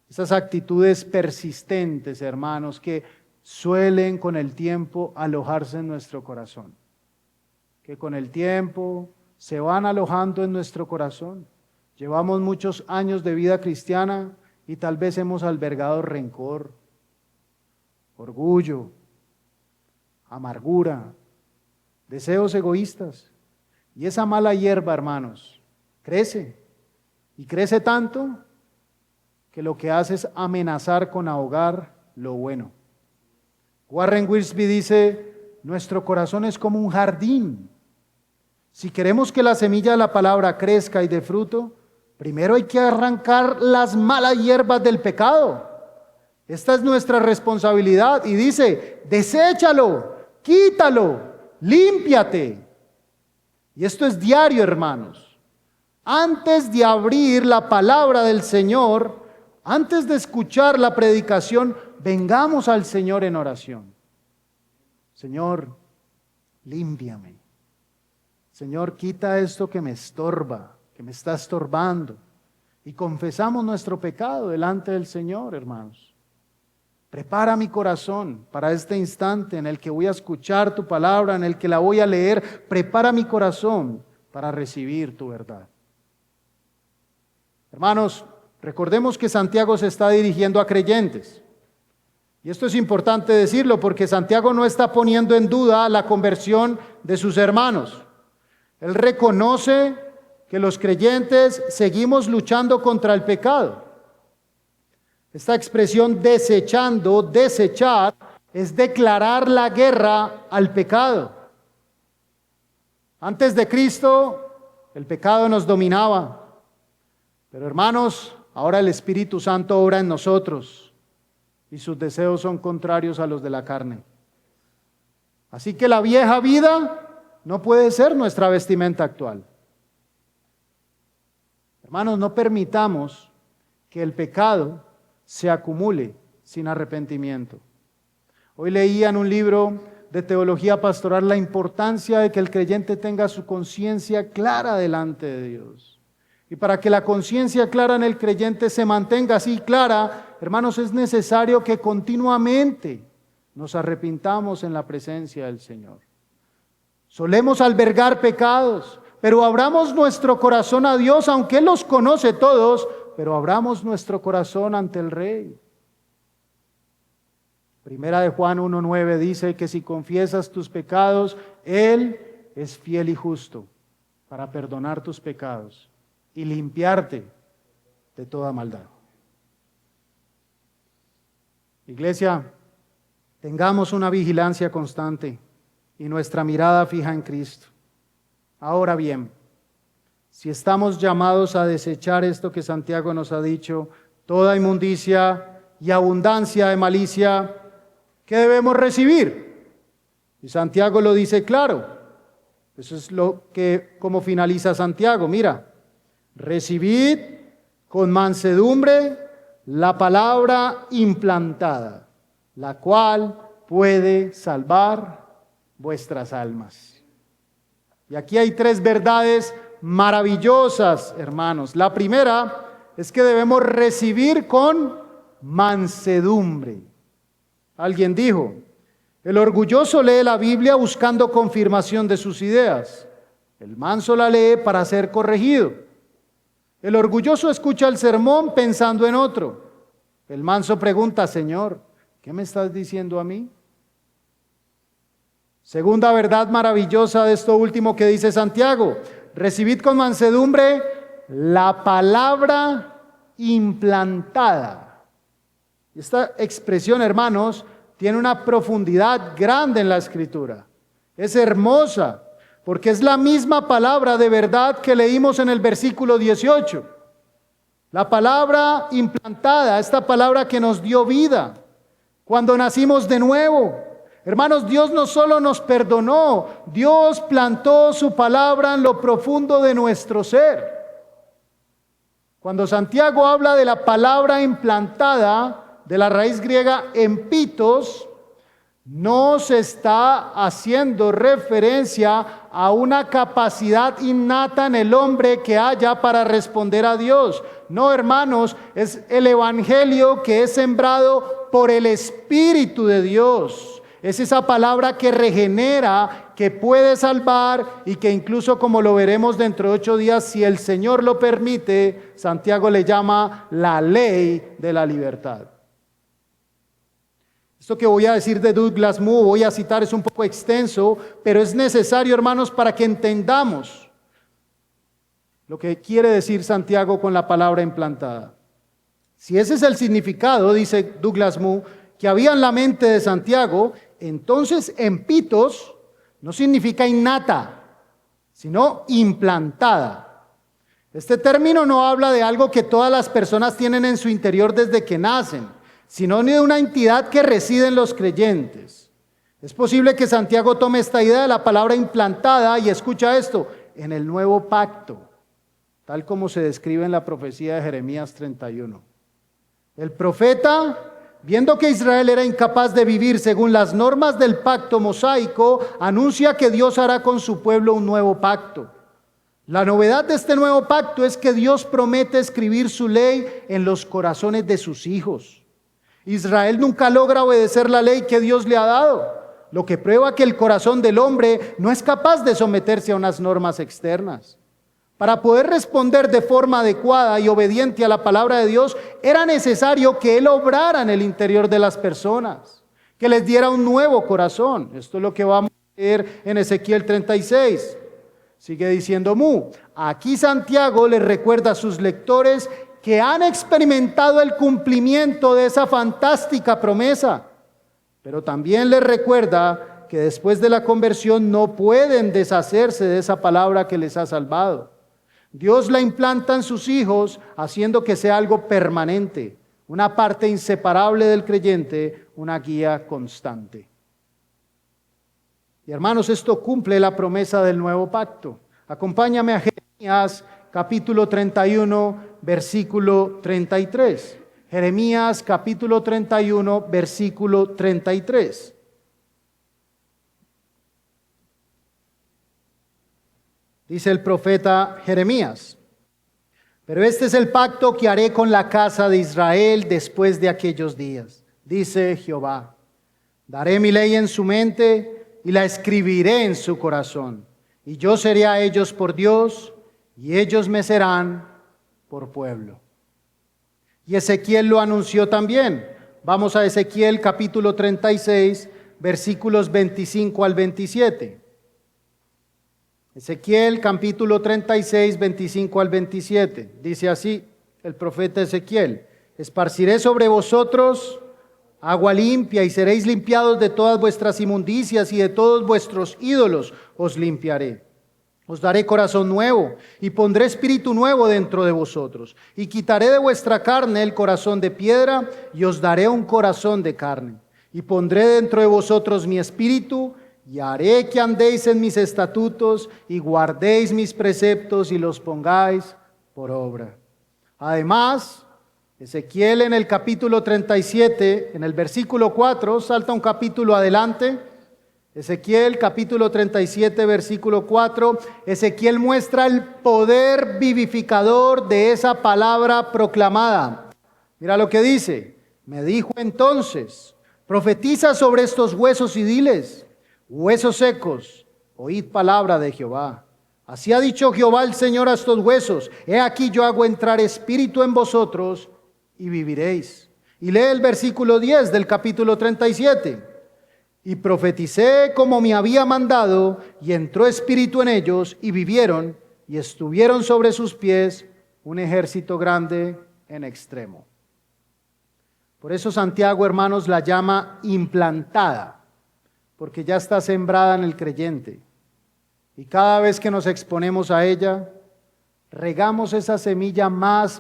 Esas actitudes persistentes, hermanos, que suelen con el tiempo alojarse en nuestro corazón. Que con el tiempo se van alojando en nuestro corazón. Llevamos muchos años de vida cristiana y tal vez hemos albergado rencor, orgullo, amargura, deseos egoístas. Y esa mala hierba, hermanos, crece. Y crece tanto que lo que hace es amenazar con ahogar lo bueno. Warren Wiersbe dice, nuestro corazón es como un jardín. Si queremos que la semilla de la palabra crezca y dé fruto, primero hay que arrancar las malas hierbas del pecado. Esta es nuestra responsabilidad. Y dice, deséchalo, quítalo, límpiate. Y esto es diario, hermanos. Antes de abrir la palabra del Señor, antes de escuchar la predicación, vengamos al Señor en oración. Señor, límpiame. Señor, quita esto que me estorba, que me está estorbando. Y confesamos nuestro pecado delante del Señor, hermanos. Prepara mi corazón para este instante en el que voy a escuchar tu palabra, en el que la voy a leer. Prepara mi corazón para recibir tu verdad. Hermanos, recordemos que Santiago se está dirigiendo a creyentes. Y esto es importante decirlo porque Santiago no está poniendo en duda la conversión de sus hermanos. Él reconoce que los creyentes seguimos luchando contra el pecado. Esta expresión desechando, desechar, es declarar la guerra al pecado. Antes de Cristo, el pecado nos dominaba. Pero hermanos, ahora el Espíritu Santo obra en nosotros y sus deseos son contrarios a los de la carne. Así que la vieja vida no puede ser nuestra vestimenta actual. Hermanos, no permitamos que el pecado se acumule sin arrepentimiento. Hoy leía en un libro de teología pastoral la importancia de que el creyente tenga su conciencia clara delante de Dios. Y para que la conciencia clara en el creyente se mantenga así clara, hermanos, es necesario que continuamente nos arrepintamos en la presencia del Señor. Solemos albergar pecados, pero abramos nuestro corazón a Dios, aunque Él los conoce todos, pero abramos nuestro corazón ante el Rey. Primera de Juan 1:9 dice que si confiesas tus pecados, Él es fiel y justo para perdonar tus pecados y limpiarte de toda maldad. Iglesia, tengamos una vigilancia constante y nuestra mirada fija en Cristo. Ahora bien, si estamos llamados a desechar esto que Santiago nos ha dicho, toda inmundicia y abundancia de malicia, ¿qué debemos recibir? Y Santiago lo dice claro. Eso es lo que, como finaliza Santiago. Mira, recibid con mansedumbre la palabra implantada, la cual puede salvar vuestras almas. Y aquí hay tres verdades maravillosas, hermanos. La primera es que debemos recibir con mansedumbre. Alguien dijo, el orgulloso lee la Biblia buscando confirmación de sus ideas. El manso la lee para ser corregido. El orgulloso escucha el sermón pensando en otro. El manso pregunta, Señor, ¿qué me estás diciendo a mí? Segunda verdad maravillosa de esto último que dice Santiago, recibid con mansedumbre la palabra implantada. Esta expresión, hermanos, tiene una profundidad grande en la Escritura. Es hermosa, porque es la misma palabra de verdad que leímos en el versículo 18. La palabra implantada, esta palabra que nos dio vida cuando nacimos de nuevo. Hermanos, Dios no solo nos perdonó, Dios plantó su palabra en lo profundo de nuestro ser. Cuando Santiago habla de la palabra implantada, de la raíz griega empitos, no se está haciendo referencia a una capacidad innata en el hombre que haya para responder a Dios. No, hermanos, es el evangelio que es sembrado por el Espíritu de Dios. Es esa palabra que regenera, que puede salvar y que incluso, como lo veremos dentro de 8 días, si el Señor lo permite, Santiago le llama la ley de la libertad. Esto que voy a decir de Douglas Moo, voy a citar, es un poco extenso, pero es necesario, hermanos, para que entendamos lo que quiere decir Santiago con la palabra implantada. Si ese es el significado, dice Douglas Moo, que había en la mente de Santiago, entonces empitos no significa innata, sino implantada. Este término no habla de algo que todas las personas tienen en su interior desde que nacen, sino de una entidad que reside en los creyentes. Es posible que Santiago tome esta idea de la palabra implantada y escucha esto, en el nuevo pacto, tal como se describe en la profecía de Jeremías 31. El profeta viendo que Israel era incapaz de vivir según las normas del pacto mosaico, anuncia que Dios hará con su pueblo un nuevo pacto. La novedad de este nuevo pacto es que Dios promete escribir su ley en los corazones de sus hijos. Israel nunca logra obedecer la ley que Dios le ha dado, lo que prueba que el corazón del hombre no es capaz de someterse a unas normas externas. Para poder responder de forma adecuada y obediente a la palabra de Dios, era necesario que Él obrara en el interior de las personas, que les diera un nuevo corazón. Esto es lo que vamos a leer en Ezequiel 36. Sigue diciendo aquí Santiago les recuerda a sus lectores que han experimentado el cumplimiento de esa fantástica promesa, pero también les recuerda que después de la conversión no pueden deshacerse de esa palabra que les ha salvado. Dios la implanta en sus hijos haciendo que sea algo permanente, una parte inseparable del creyente, una guía constante. Y hermanos, esto cumple la promesa del nuevo pacto. Acompáñame a Jeremías capítulo 31, versículo 33. Jeremías capítulo 31, versículo 33. Dice el profeta Jeremías: pero este es el pacto que haré con la casa de Israel después de aquellos días, dice Jehová. Daré mi ley en su mente y la escribiré en su corazón. Y yo seré a ellos por Dios, y ellos me serán por pueblo. Y Ezequiel lo anunció también. Vamos a Ezequiel capítulo 36, versículos 25 al 27. Ezequiel capítulo 36, 25 al 27. Dice así el profeta Ezequiel: esparciré sobre vosotros agua limpia, y seréis limpiados de todas vuestras inmundicias, y de todos vuestros ídolos os limpiaré. Os daré corazón nuevo, y pondré espíritu nuevo dentro de vosotros, y quitaré de vuestra carne el corazón de piedra, y os daré un corazón de carne. Y pondré dentro de vosotros mi espíritu, y haré que andéis en mis estatutos, y guardéis mis preceptos, y los pongáis por obra. Además, Ezequiel en el capítulo 37, en el versículo 4, salta un capítulo adelante. Ezequiel capítulo 37, versículo 4. Ezequiel muestra el poder vivificador de esa palabra proclamada. Mira lo que dice: me dijo entonces, profetiza sobre estos huesos y diles: huesos secos, oíd palabra de Jehová. Así ha dicho Jehová el Señor a estos huesos: he aquí yo hago entrar espíritu en vosotros, y viviréis. Y lee el versículo 10 del capítulo 37. Y profeticé como me había mandado, y entró espíritu en ellos, y vivieron, y estuvieron sobre sus pies un ejército grande en extremo. Por eso Santiago, hermanos, la llama implantada, porque ya está sembrada en el creyente. Y cada vez que nos exponemos a ella, regamos esa semilla más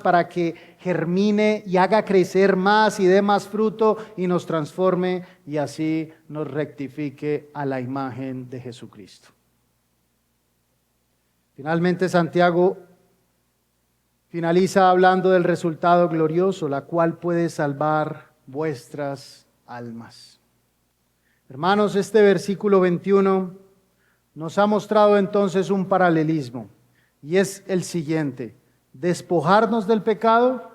para que germine y haga crecer más y dé más fruto y nos transforme y así nos rectifique a la imagen de Jesucristo. Finalmente Santiago finaliza hablando del resultado glorioso, la cual puede salvar vuestras almas. Hermanos, este versículo 21 nos ha mostrado entonces un paralelismo. Y es el siguiente: despojarnos del pecado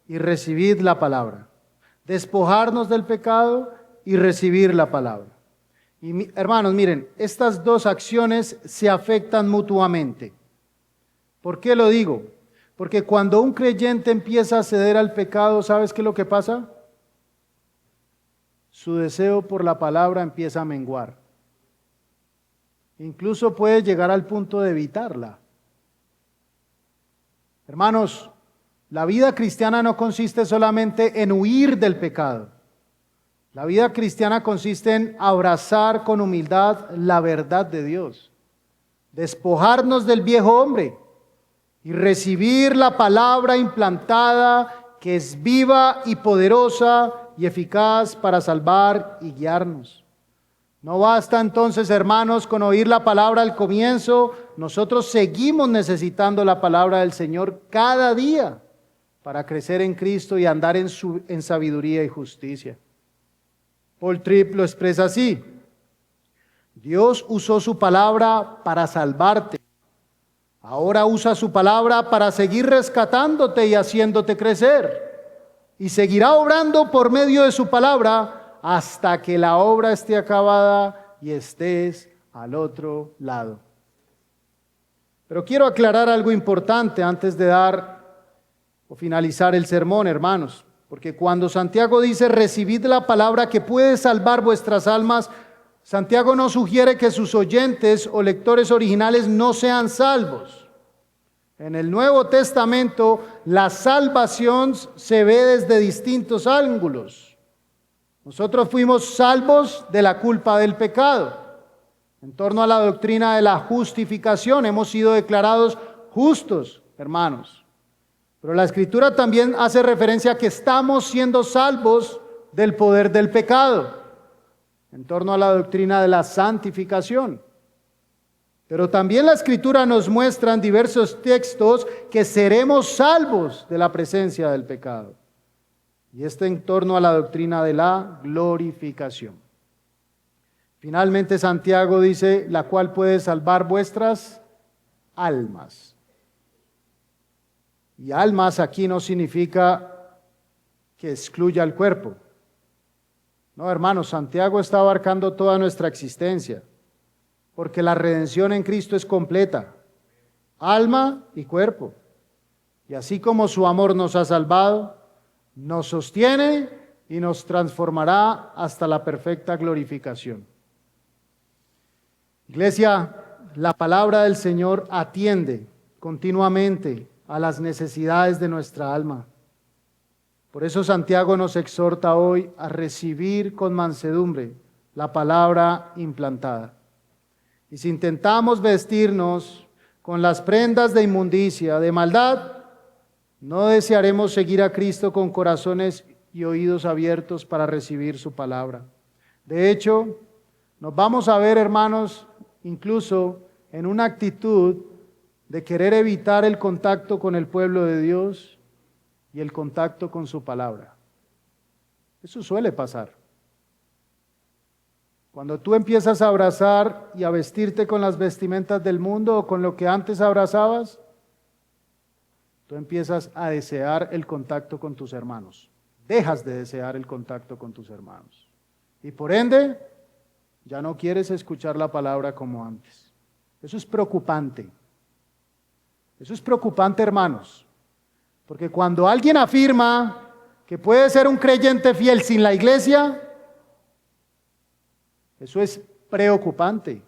y recibir la palabra. Despojarnos del pecado y recibir la palabra. Y hermanos, miren, estas dos acciones se afectan mutuamente. ¿Por qué lo digo? Porque cuando un creyente empieza a ceder al pecado, ¿sabes qué es lo que pasa? Su deseo por la palabra empieza a menguar. Incluso puede llegar al punto de evitarla. Hermanos, la vida cristiana no consiste solamente en huir del pecado. La vida cristiana consiste en abrazar con humildad la verdad de Dios, despojarnos del viejo hombre y recibir la palabra implantada que es viva y poderosa y eficaz para salvar y guiarnos. No basta entonces, hermanos, con oír la palabra al comienzo. Nosotros seguimos necesitando la palabra del Señor cada día para crecer en Cristo y andar en sabiduría y justicia. Paul Tripp lo expresa así: Dios usó su palabra para salvarte. Ahora usa su palabra para seguir rescatándote y haciéndote crecer. Y seguirá obrando por medio de su palabra hasta que la obra esté acabada y estés al otro lado. Pero quiero aclarar algo importante antes de dar o finalizar el sermón, hermanos. Porque cuando Santiago dice recibid la palabra que puede salvar vuestras almas, Santiago no sugiere que sus oyentes o lectores originales no sean salvos. En el Nuevo Testamento la salvación se ve desde distintos ángulos. Nosotros fuimos salvos de la culpa del pecado. En torno a la doctrina de la justificación hemos sido declarados justos, hermanos. Pero la Escritura también hace referencia a que estamos siendo salvos del poder del pecado, en torno a la doctrina de la santificación. Pero también la Escritura nos muestra en diversos textos que seremos salvos de la presencia del pecado. Y en torno a la doctrina de la glorificación. Finalmente Santiago dice, la cual puede salvar vuestras almas. Y almas aquí no significa que excluya el cuerpo. No, hermanos, Santiago está abarcando toda nuestra existencia, porque la redención en Cristo es completa, alma y cuerpo. Y así como su amor nos ha salvado, nos sostiene y nos transformará hasta la perfecta glorificación. Iglesia, la palabra del Señor atiende continuamente a las necesidades de nuestra alma. Por eso Santiago nos exhorta hoy a recibir con mansedumbre la palabra implantada. Y si intentamos vestirnos con las prendas de inmundicia, de maldad, no desearemos seguir a Cristo con corazones y oídos abiertos para recibir su palabra. De hecho, nos vamos a ver, hermanos, incluso en una actitud de querer evitar el contacto con el pueblo de Dios y el contacto con su palabra. Eso suele pasar. Cuando tú empiezas a abrazar y a vestirte con las vestimentas del mundo o con lo que antes abrazabas, tú empiezas a desear el contacto con tus hermanos. Dejas de desear el contacto con tus hermanos. Y por ende, ya no quieres escuchar la palabra como antes. Eso es preocupante. Eso es preocupante, hermanos. Porque cuando alguien afirma que puede ser un creyente fiel sin la iglesia, eso es preocupante.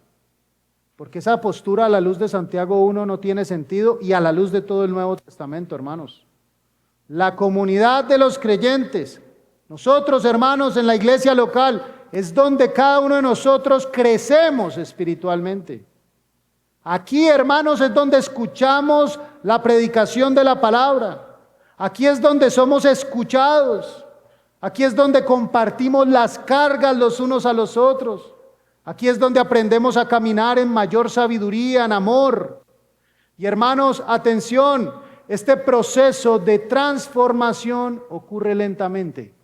Porque esa postura a la luz de Santiago 1 no tiene sentido y a la luz de todo el Nuevo Testamento, hermanos. La comunidad de los creyentes, nosotros, hermanos, en la iglesia local, es donde cada uno de nosotros crecemos espiritualmente. Aquí, hermanos, es donde escuchamos la predicación de la palabra. Aquí es donde somos escuchados. Aquí es donde compartimos las cargas los unos a los otros. Aquí es donde aprendemos a caminar en mayor sabiduría, en amor. Y hermanos, atención, este proceso de transformación ocurre lentamente.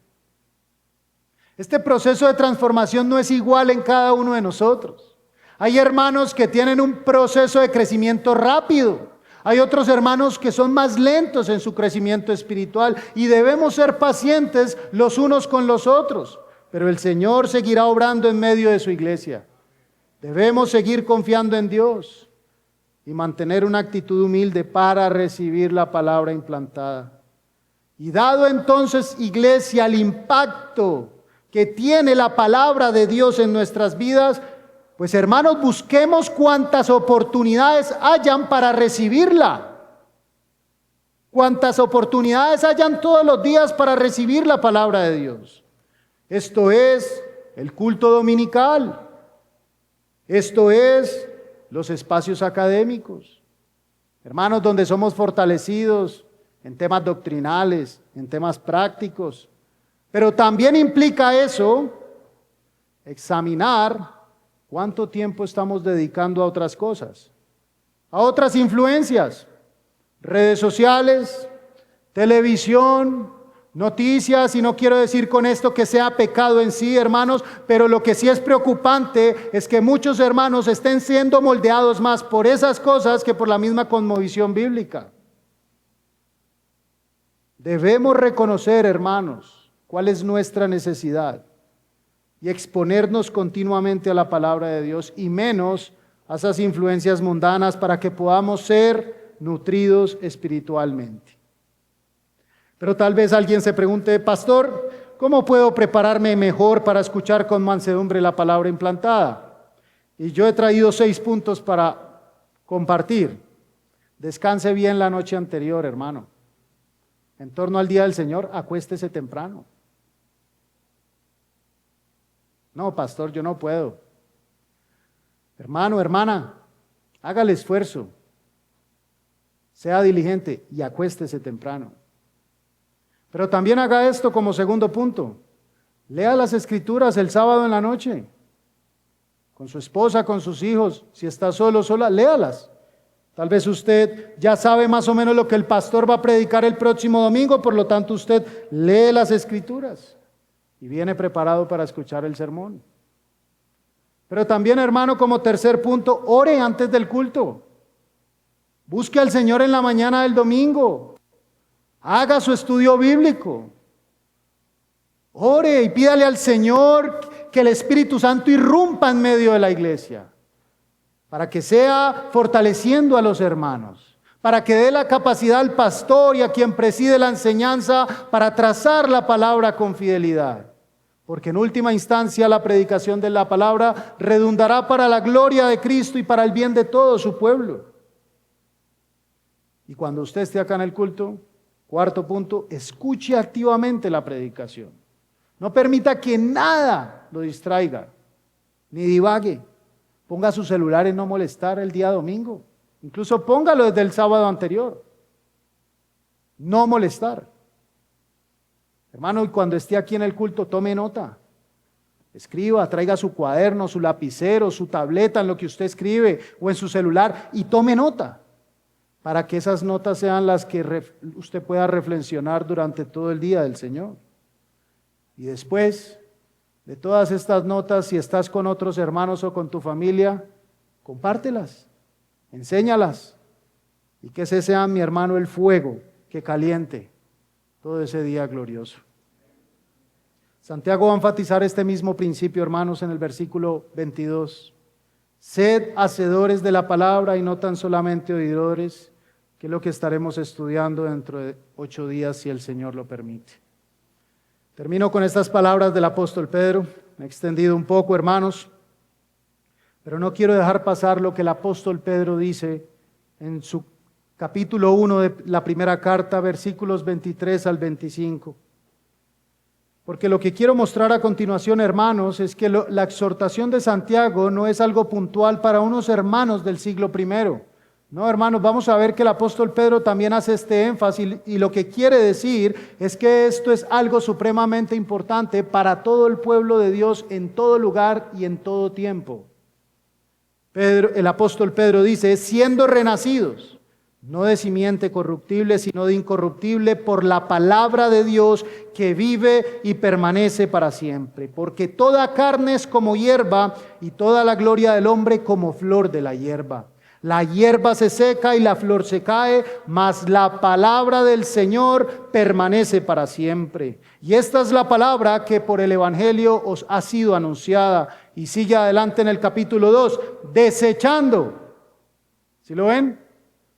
Este proceso de transformación no es igual en cada uno de nosotros. Hay hermanos que tienen un proceso de crecimiento rápido. Hay otros hermanos que son más lentos en su crecimiento espiritual y debemos ser pacientes los unos con los otros. Pero el Señor seguirá obrando en medio de su iglesia. Debemos seguir confiando en Dios y mantener una actitud humilde para recibir la palabra implantada. Y dado entonces, iglesia, el impacto que tiene la palabra de Dios en nuestras vidas, pues hermanos, busquemos cuantas oportunidades hayan para recibirla. Cuantas oportunidades hayan todos los días para recibir la palabra de Dios. Esto es el culto dominical. Esto es los espacios académicos. Hermanos, donde somos fortalecidos en temas doctrinales, en temas prácticos. Pero también implica eso, examinar cuánto tiempo estamos dedicando a otras cosas, a otras influencias, redes sociales, televisión, noticias, y no quiero decir con esto que sea pecado en sí, hermanos, pero lo que sí es preocupante es que muchos hermanos estén siendo moldeados más por esas cosas que por la misma cosmovisión bíblica. Debemos reconocer, hermanos, cuál es nuestra necesidad y exponernos continuamente a la palabra de Dios y menos a esas influencias mundanas para que podamos ser nutridos espiritualmente. Pero tal vez alguien se pregunte, pastor, ¿cómo puedo prepararme mejor para escuchar con mansedumbre la palabra implantada? Y yo he traído 6 puntos para compartir. Descanse bien la noche anterior, hermano. En torno al día del Señor, acuéstese temprano. No, pastor, yo no puedo. Hermano, hermana, haga el esfuerzo. Sea diligente y acuéstese temprano. Pero también haga esto como segundo punto. Lea las Escrituras el sábado en la noche. Con su esposa, con sus hijos. Si está solo o sola, léalas. Tal vez usted ya sabe más o menos lo que el pastor va a predicar el próximo domingo, por lo tanto usted lee las Escrituras y viene preparado para escuchar el sermón. Pero también, hermano, como tercer punto, ore antes del culto. Busque al Señor en la mañana del domingo. Haga su estudio bíblico. Ore y pídale al Señor que el Espíritu Santo irrumpa en medio de la iglesia, para que sea fortaleciendo a los hermanos, para que dé la capacidad al pastor y a quien preside la enseñanza para trazar la palabra con fidelidad. Porque en última instancia la predicación de la palabra redundará para la gloria de Cristo y para el bien de todo su pueblo. Y cuando usted esté acá en el culto, cuarto punto, escuche activamente la predicación. No permita que nada lo distraiga, ni divague. Ponga su celular en no molestar el día domingo. Incluso póngalo desde el sábado anterior. No molestar. Hermano, y cuando esté aquí en el culto, tome nota. Escriba, traiga su cuaderno, su lapicero, su tableta en lo que usted escribe o en su celular y tome nota, para que esas notas sean las que usted pueda reflexionar durante todo el día del Señor. Y después de todas estas notas, si estás con otros hermanos o con tu familia, compártelas, enséñalas, y que ese sea, mi hermano, el fuego que caliente todo ese día glorioso. Santiago va a enfatizar este mismo principio, hermanos, en el versículo 22. Sed hacedores de la palabra y no tan solamente oidores, que es lo que estaremos estudiando dentro de 8 días, si el Señor lo permite. Termino con estas palabras del apóstol Pedro. Me he extendido un poco, hermanos, pero no quiero dejar pasar lo que el apóstol Pedro dice en su capítulo 1 de la primera carta, versículos 23 al 25. Porque lo que quiero mostrar a continuación, hermanos, es que la exhortación de Santiago no es algo puntual para unos hermanos del siglo I. No, hermanos, vamos a ver que el apóstol Pedro también hace este énfasis y lo que quiere decir es que esto es algo supremamente importante para todo el pueblo de Dios en todo lugar y en todo tiempo. El apóstol Pedro dice, siendo renacidos, no de simiente corruptible, sino de incorruptible, por la palabra de Dios que vive y permanece para siempre. Porque toda carne es como hierba y toda la gloria del hombre como flor de la hierba. La hierba se seca y la flor se cae, mas la palabra del Señor permanece para siempre. Y esta es la palabra que por el Evangelio os ha sido anunciada. Y sigue adelante en el capítulo 2, desechando. ¿Sí lo ven?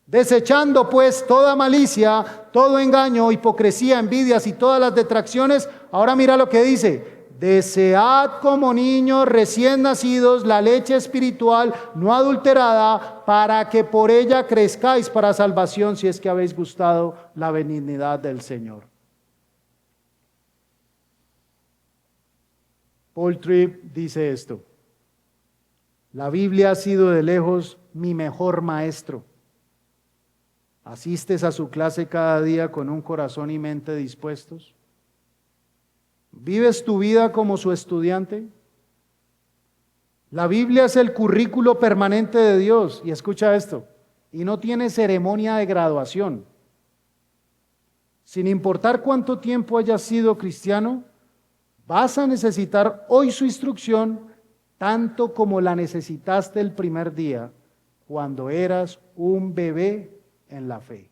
Desechando pues toda malicia, todo engaño, hipocresía, envidias y todas las detracciones. Ahora mira lo que dice. Desead como niños recién nacidos la leche espiritual no adulterada, para que por ella crezcáis para salvación, si es que habéis gustado la benignidad del Señor. Paul Tripp dice esto: la Biblia ha sido de lejos mi mejor maestro. ¿Asistes a su clase cada día con un corazón y mente dispuestos? ¿Vives tu vida como su estudiante? La Biblia es el currículo permanente de Dios, y escucha esto, y no tiene ceremonia de graduación. sin importar cuánto tiempo hayas sido cristiano, vas a necesitar hoy su instrucción tanto como la necesitaste el primer día, cuando eras un bebé en la fe.